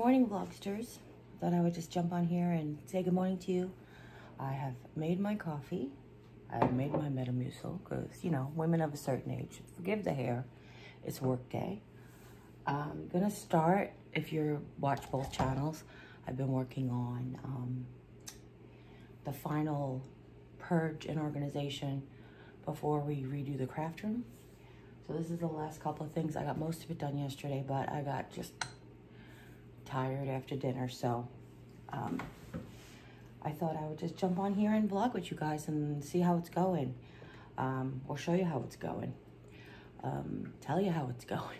morning, vlogsters. Thought I would just jump on here and say good morning to you. I have made my coffee. I have made my Metamucil because, you know, women of a certain age, forgive the hair, it's work day. I'm gonna start, if you watch both channels, I've been working on the final purge and organization before we redo the craft room. So this is the last couple of things. I got most of it done yesterday, but I got just tired after dinner, so I thought I would just jump on here and vlog with you guys and see how it's going, or show you how it's going, tell you how it's going.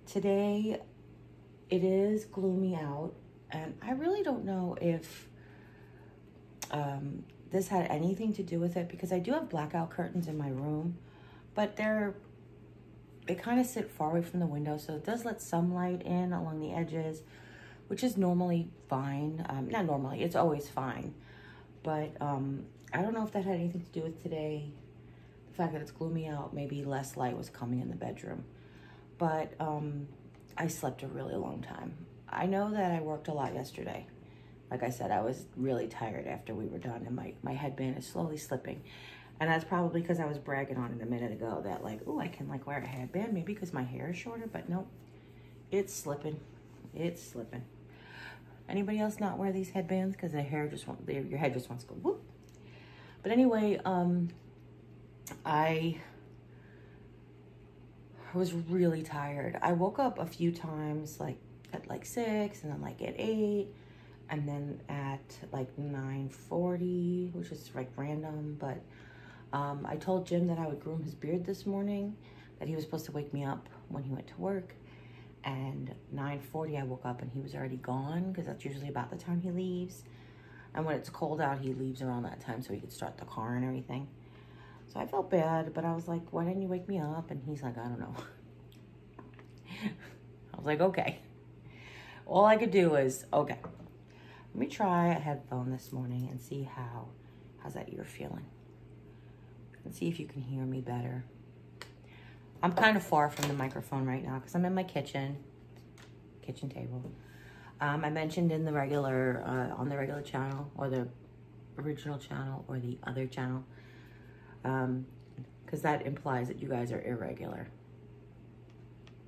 Today, it is gloomy out, and I really don't know if this had anything to do with it, because I do have blackout curtains in my room, but they kind of sit far away from the window, so it does let some light in along the edges, which is normally fine. Not normally, it's always fine. But I don't know if that had anything to do with today. The fact that it's gloomy out, maybe less light was coming in the bedroom. But I slept a really long time. I know that I worked a lot yesterday. Like I said, I was really tired after we were done, and my headband is slowly slipping. And that's probably because I was bragging on it a minute ago that like, oh, I can like wear a headband, maybe because my hair is shorter, but nope, it's slipping. It's slipping. Anybody else not wear these headbands because your head just wants to go whoop? But anyway, I was really tired. I woke up a few times, like at like 6, and then like at 8, and then at like 9:40, which is like random, but I told Jim that I would groom his beard this morning, that he was supposed to wake me up when he went to work. And 9:40, I woke up and he was already gone, because that's usually about the time he leaves. And when it's cold out, he leaves around that time so he could start the car and everything. So I felt bad, but I was like, why didn't you wake me up? And he's like, I don't know. I was like, okay. All I could do was, okay, let me try a headphone this morning and see how's that ear feeling. And see if you can hear me better. I'm kind of far from the microphone right now because I'm in my kitchen table. I mentioned in the regular, on the regular channel, or the original channel, or the other channel, because that implies that you guys are irregular.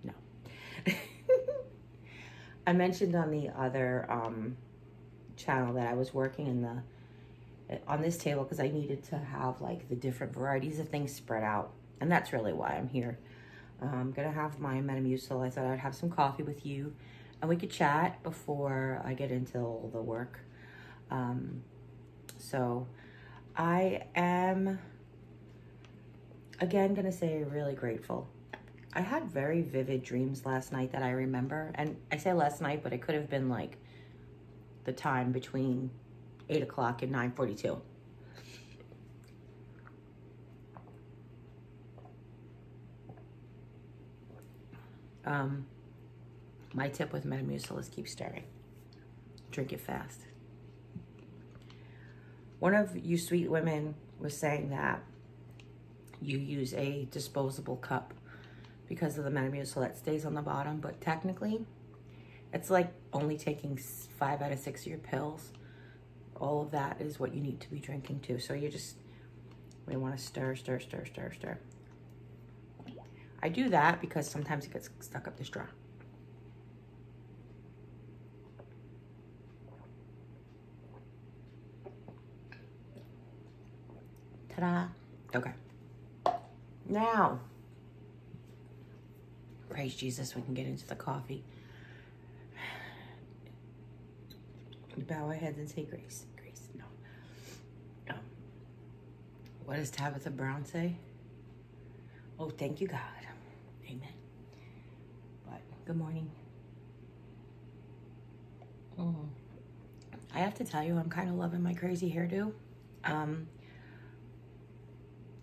No. I mentioned on the other channel that I was working on this table because I needed to have like the different varieties of things spread out. And that's really why I'm here. I'm gonna have my Metamucil. I thought I'd have some coffee with you and we could chat before I get into all the work. So I am, again, gonna say really grateful. I had very vivid dreams last night that I remember. And I say last night, but it could have been like the time between 8 o'clock and 9:42. My tip with Metamucil is keep stirring. Drink it fast. One of you sweet women was saying that you use a disposable cup because of the Metamucil that stays on the bottom, but technically it's like only taking 5 out of 6 of your pills. All of that is what you need to be drinking too. So you want to stir, stir, stir, stir, stir. I do that because sometimes it gets stuck up the straw. Ta-da. Okay. Now, praise Jesus, we can get into the coffee. We bow our heads and say grace. Grace, no. What does Tabitha Brown say? Oh, thank you, God. Amen. But good morning. I have to tell you, I'm kind of loving my crazy hairdo.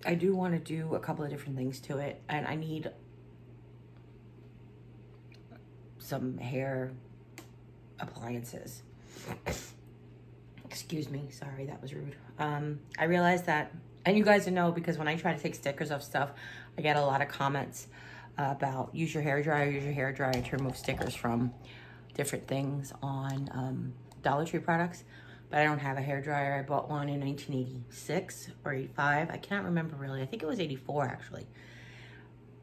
I do want to do a couple of different things to it, and I need some hair appliances. Excuse me, sorry, that was rude. I realized that, and you guys know, because when I try to take stickers off stuff, I get a lot of comments about use your hair dryer to remove stickers from different things on Dollar Tree products. But I don't have a hair dryer. I bought one in 1986 or 85. I can't remember really. I think it was 84 actually.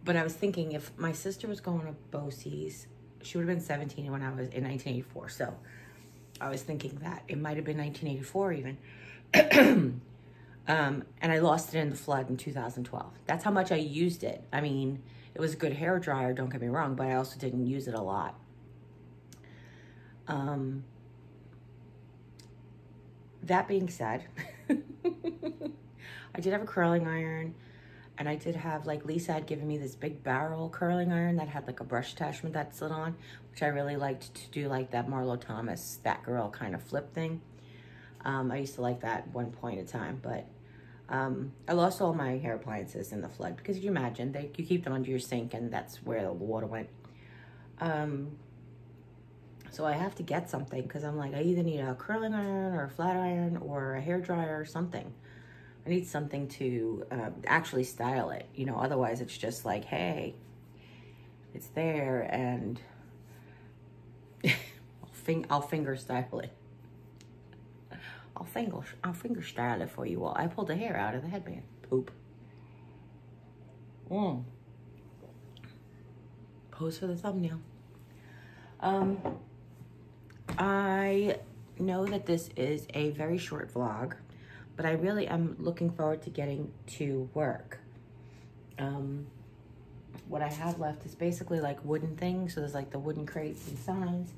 But I was thinking if my sister was going to BOCES, she would have been 17 when I was in 1984. So I was thinking that it might have been 1984 even. And I lost it in the flood in 2012. That's how much I used it. I mean, it was a good hair dryer, don't get me wrong, but I also didn't use it a lot. That being said, I did have a curling iron, and I did have, like, Lisa had given me this big barrel curling iron that had like a brush attachment that slid on, which I really liked to do, like that Marlo Thomas, that girl kind of flip thing. I used to like that at one point in time, but I lost all my hair appliances in the flood because you imagine you keep them under your sink and that's where the water went. So I have to get something because I'm like, I either need a curling iron or a flat iron or a hair dryer or something. I need something to actually style it, you know, otherwise it's just like, hey, it's there and I'll finger style it. I'll finger style it for you all. I pulled the hair out of the headband. Poop. Pose for the thumbnail. I know that this is a very short vlog, but I really am looking forward to getting to work. What I have left is basically like wooden things. So there's like the wooden crates and signs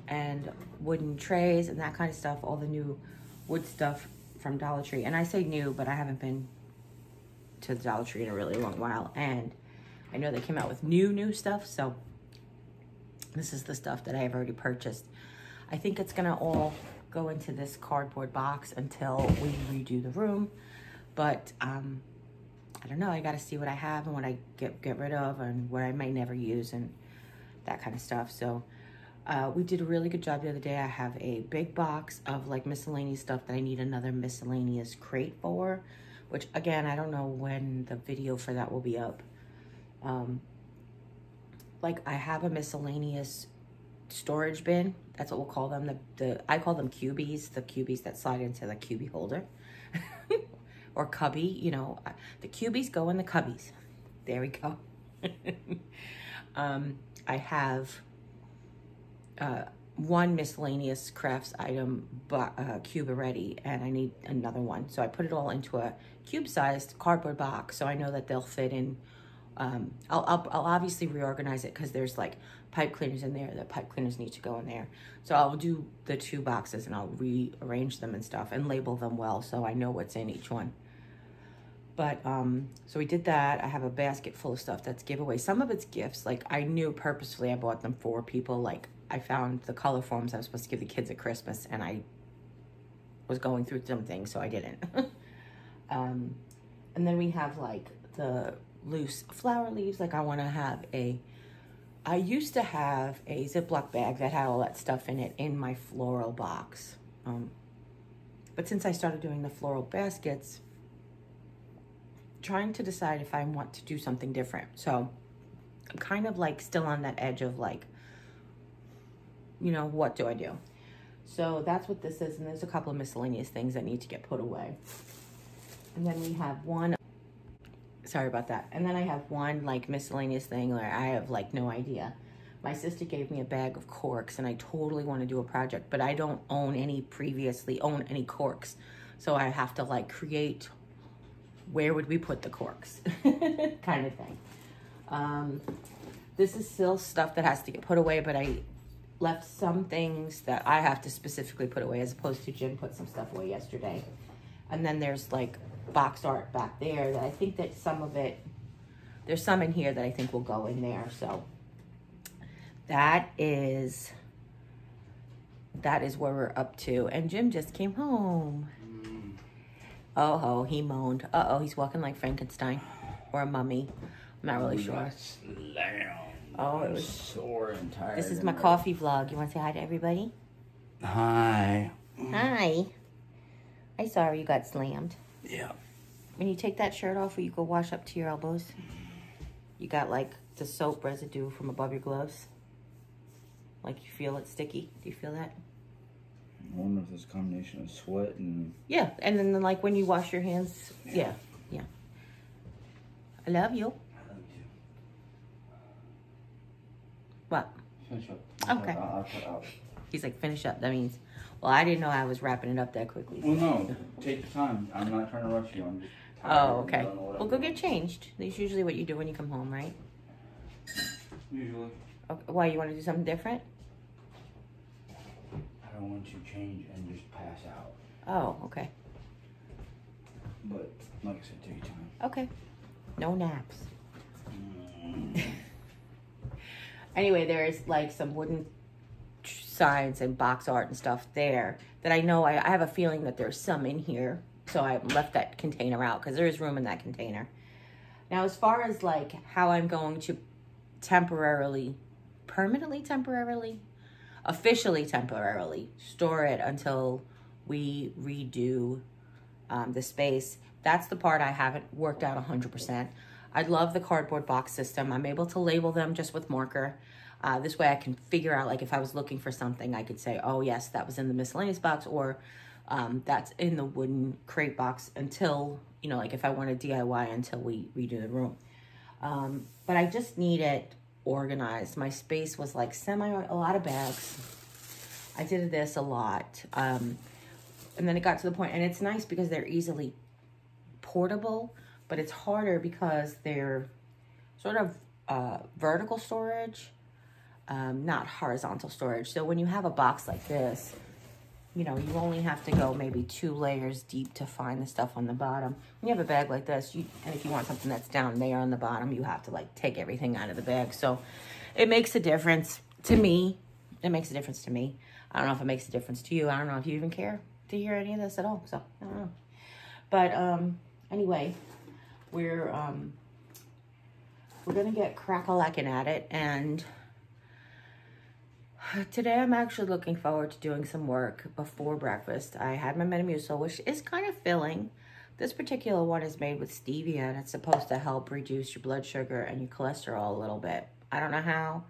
and wooden trays and that kind of stuff, all the new wood stuff from Dollar Tree. And I say new, but I haven't been to the Dollar Tree in a really long while. And I know they came out with new stuff. So this is the stuff that I have already purchased. I think it's gonna all go into this cardboard box until we redo the room. But I don't know, I gotta see what I have and what I get rid of and what I might never use and that kind of stuff. So we did a really good job the other day. I have a big box of like miscellaneous stuff that I need another miscellaneous crate for, which again, I don't know when the video for that will be up. Like I have a miscellaneous storage bin. That's what we'll call them. I call them cubies, the cubies that slide into the cubie holder. Or cubby, you know, the cubies go in the cubbies. There we go. I have one miscellaneous crafts item cube already, and I need another one. So I put it all into a cube-sized cardboard box, so I know that they'll fit in. I'll obviously reorganize it because there's like pipe cleaners in there. The pipe cleaners need to go in there. So I'll do the two boxes and I'll rearrange them and stuff and label them well so I know what's in each one. But, so we did that. I have a basket full of stuff that's giveaway. Some of it's gifts. Like, I knew purposefully I bought them for people. Like, I found the color forms I was supposed to give the kids at Christmas, and I was going through some things, so I didn't. And then we have, like, the loose flower leaves. Like, I used to have a Ziploc bag that had all that stuff in it in my floral box. But since I started doing the floral baskets, trying to decide if I want to do something different. So I'm kind of like still on that edge of like, you know, what do I do? So that's what this is. And there's a couple of miscellaneous things that need to get put away. And then we have one, sorry about that. And then I have one like miscellaneous thing where I have like no idea. My sister gave me a bag of corks and I totally want to do a project, but I don't previously own any corks. So I have to like create, where would we put the corks kind of thing. This is still stuff that has to get put away, but I left some things that I have to specifically put away as opposed to Jim put some stuff away yesterday. And then there's like box art back there that I think that some of it, there's some in here that I think will go in there. So that is where we're up to. And Jim just came home. Oh, he moaned. Uh-oh, he's walking like Frankenstein or a mummy. I'm not really sure. Oh, it was sore and tired. This is my coffee vlog. You want to say hi to everybody? Hi. Hi. I'm sorry you got slammed. Yeah. When you take that shirt off, will you go wash up to your elbows? You got like the soap residue from above your gloves. Like you feel it sticky. Do you feel that? I wonder if it's a combination of sweat and... Yeah, and then like when you wash your hands, yeah. I love you. I love you. What? Finish up. Okay. I'll cut out. He's like, finish up. That means, well, I didn't know I was wrapping it up that quickly. Well, no. Take your time. I'm not trying to rush you. I'm just tired. Oh, okay. Well, go get changed. That's usually what you do when you come home, right? Usually. Okay. Why, you want to do something different? I don't want you to change and just pass out. Oh, okay. But, like I said, take your time. Okay. No naps. Anyway, there's like some wooden signs and box art and stuff there that I know, I have a feeling that there's some in here. So I left that container out because there is room in that container. Now, as far as like how I'm going to officially temporarily store it until we redo the space, that's the part I haven't worked out 100%. I love the cardboard box system. I'm able to label them just with marker. This way I can figure out, like if I was looking for something, I could say, oh yes, that was in the miscellaneous box, or that's in the wooden crate box until, you know, like if I want to DIY until we redo the room. But I just need it organized. My space was like a lot of bags. I did this a lot. And then it got to the point, and it's nice because they're easily portable, but it's harder because they're sort of vertical storage, not horizontal storage. So when you have a box like this, you know, you only have to go maybe 2 layers deep to find the stuff on the bottom. When you have a bag like this, and if you want something that's down there on the bottom, you have to like take everything out of the bag. So it makes a difference to me. It makes a difference to me. I don't know if it makes a difference to you. I don't know if you even care to hear any of this at all. So I don't know. But anyway, we're gonna get crack-a-lackin' at it, and today I'm actually looking forward to doing some work before breakfast. I had my Metamucil, which is kind of filling. This particular one is made with stevia, and it's supposed to help reduce your blood sugar and your cholesterol a little bit. I don't know how.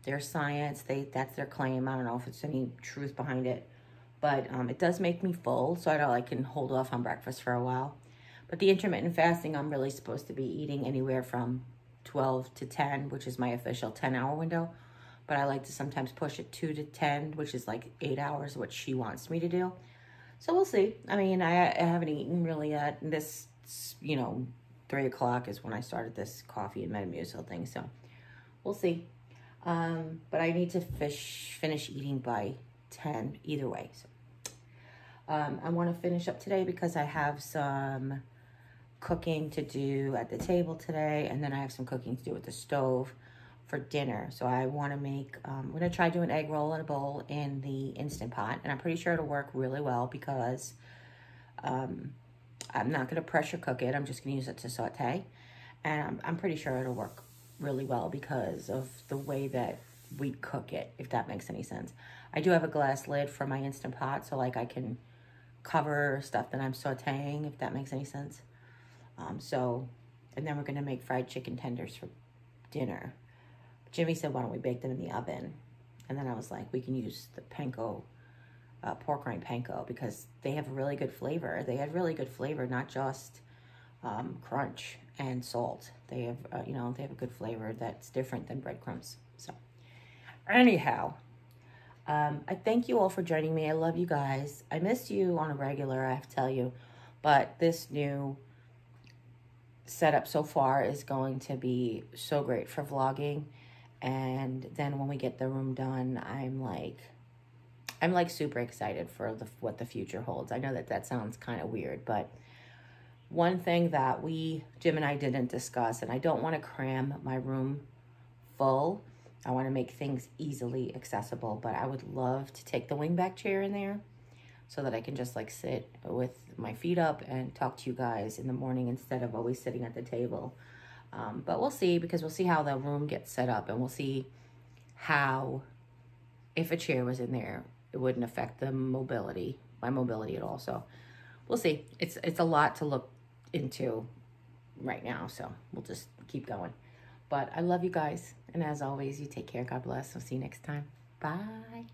There's science. That's their claim. I don't know if it's any truth behind it. But it does make me full, so I can hold off on breakfast for a while. But the intermittent fasting, I'm really supposed to be eating anywhere from 12 to 10, which is my official 10-hour window. But I like to sometimes push it 2 to 10, which is like 8 hours, what she wants me to do. So we'll see. I mean, I haven't eaten really yet. This, 3 o'clock is when I started this coffee and Metamucil thing. So we'll see. But I need to finish eating by 10 either way. So I want to finish up today because I have some cooking to do at the table today, and then I have some cooking to do at the stove for dinner. So I want to make, I'm going to try doing egg roll in a bowl in the Instant Pot, and I'm pretty sure it'll work really well because I'm not going to pressure cook it. I'm just going to use it to saute, and I'm pretty sure it'll work really well because of the way that we cook it, if that makes any sense. I do have a glass lid for my Instant Pot, so like I can cover stuff that I'm sauteing, if that makes any sense. And then we're going to make fried chicken tenders for dinner. Jimmy said, why don't we bake them in the oven? And then I was like, we can use the panko, pork rind panko, because they have really good flavor. They have really good flavor, not just crunch and salt. They have, they have a good flavor that's different than breadcrumbs. So anyhow, I thank you all for joining me. I love you guys. I miss you on a regular, I have to tell you. But this new setup so far is going to be so great for vlogging. And then when we get the room done, I'm like super excited for what the future holds. I know that sounds kind of weird, but one thing that Jim and I didn't discuss, and I don't want to cram my room full. I want to make things easily accessible, but I would love to take the wingback chair in there so that I can just like sit with my feet up and talk to you guys in the morning instead of always sitting at the table. But we'll see, because we'll see how the room gets set up, and we'll see how, if a chair was in there, it wouldn't affect my mobility at all. So we'll see. It's a lot to look into right now, so we'll just keep going. But I love you guys. And as always, you take care. God bless. I'll see you next time. Bye.